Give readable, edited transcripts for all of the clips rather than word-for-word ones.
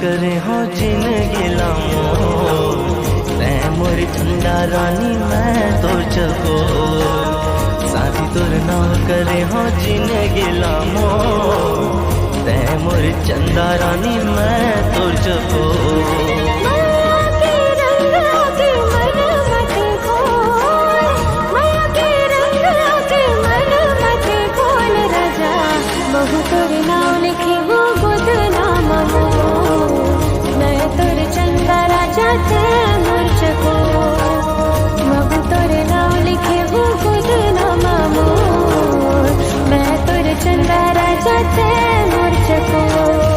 करे हो जिंदगी लामो तै मोर चंदा रानी मैं तोर चकोर साथी तोर नाव करे हो जिंदगी लामो तै मोर चंदा रानी मैं तोर चकोर तोर नाव लिखी वो गुद नाम मैं तोर चंदा राजा ते मोर चकोर मगु तोर नाव लिखी वो गुद नाम मैं तोर चंदा राजा ते मोर चकोर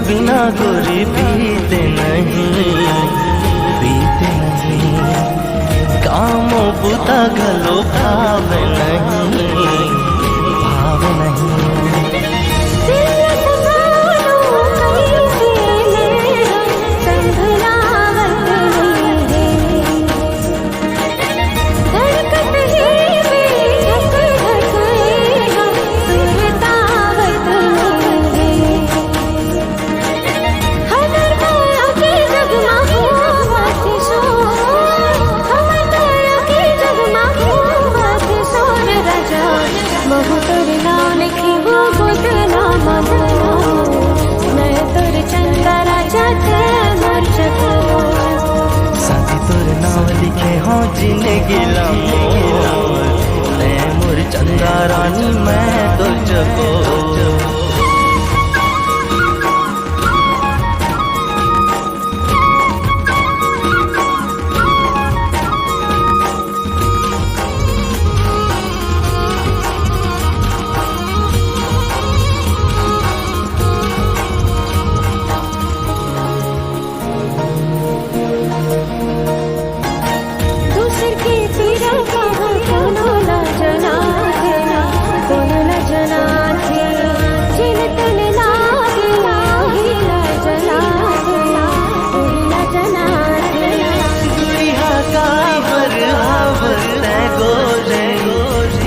बिना गोरी बीते नहीं कामों बुता गलो भाव नहीं भाव नहीं महु तोर नाव लिखी वो गुद नाम मैं तोर चंदा राजा ते मोर चकोर साथी तोर नाव लिखे हो जिंदगी लामो तै मोर चंदा रानी मैं तोर चकोर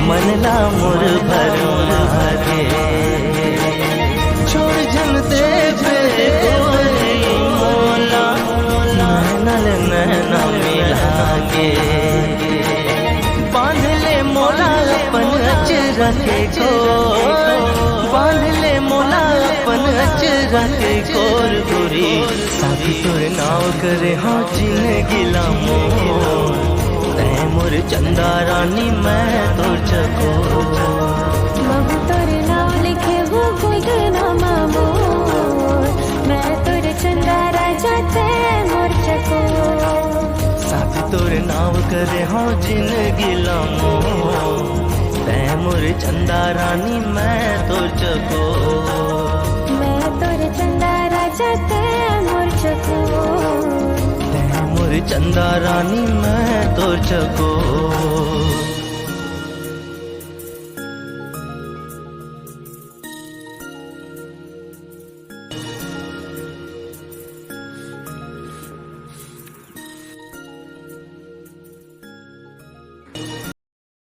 मनला मोर भर मारे छोड़ जन दे मोला नैनल नैना मिला के बांध ले मोला अपन अचरा के कोर बांध ले मोला अपन अचरा के कोर गोरी साथी तोर नाव करे हो जिंदगी लामो तै मोर चंदा रानी मैं तोर चकोर महु तोर नाव लिखे वो गुद नाम मैं तोर चंदा राजा ते मोर चकोर साथी तोर नाव करे हो जिंदगी लामो तै मोर चंदा रानी मैं तोर चकोर मैं तोर चंदा राजा ते मोर चकोर तै मोर चंदा रानी मैं तोर चकोर।